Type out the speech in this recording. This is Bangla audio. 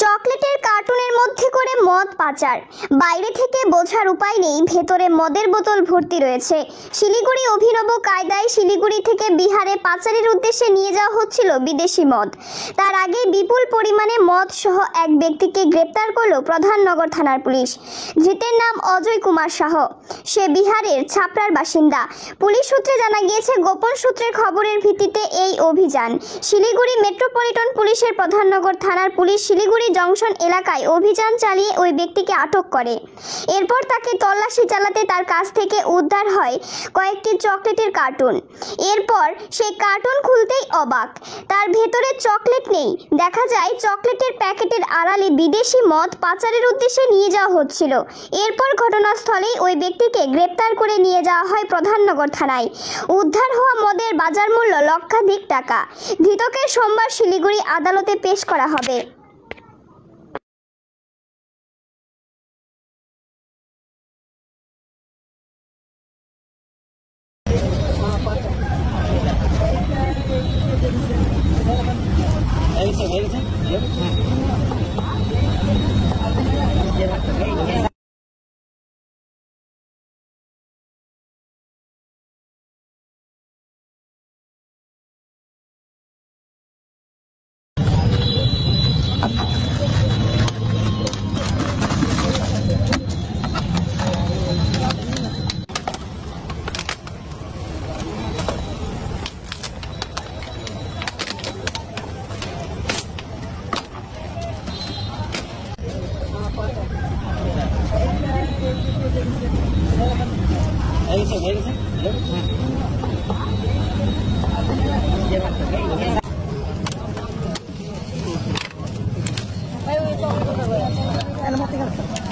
চকলেটের কার্টুনের মধ্যে করে মদ পাচার, বাইরে থেকে বোঝার উপায় নেই ভেতরে মদের বোতল ভর্তি রয়েছে। শিলিগুড়ি অভিনব কায়দায় শিলিগুড়ি থেকে বিহারে পাচারের উদ্দেশ্যে নিয়ে যাওয়া হচ্ছিল বিদেশি মদ। তার আগে বিপুল পরিমাণে মদ সহ এক ব্যক্তিকে গ্রেপ্তার করল প্রধাননগর থানার পুলিশ। ধৃতের নাম অজয় কুমার সাহ, সে বিহারের ছাপড়ার বাসিন্দা। পুলিশ সূত্রে জানা গিয়েছে, গোপন সূত্রের খবরের ভিত্তিতে এই অভিযান। শিলিগুড়ি মেট্রোপলিটন পুলিশের প্রধাননগর থানার পুলিশ শিলিগুড়ি জংশন এলাকায় অভিযান চালিয়ে ওই ব্যক্তিকে আটক করে। এরপর তাকে তল্লাশি চালাতে তার কাছ থেকে উদ্ধার হয় কয়েকটি চকলেটের কার্টুন। এরপর সেই কার্টুন খুলতেই অবাক, তার ভেতরে চকলেট নেই। দেখা যায় চকলেটের প্যাকেটের আড়ালে বিদেশি মদ পাচারের উদ্দেশ্যে নিয়ে যাওয়া হচ্ছিল। এরপর ঘটনাস্থলেই ওই ব্যক্তিকে গ্রেপ্তার করে নিয়ে যাওয়া হয় প্রধাননগর থানায়। উদ্ধার হওয়া মদের বাজার মূল্য লক্ষাধিক টাকা। ধৃতকে সোমবার শিলিগুড়ি আদালতে পেশ করা হবে। Alam mo, tingnan.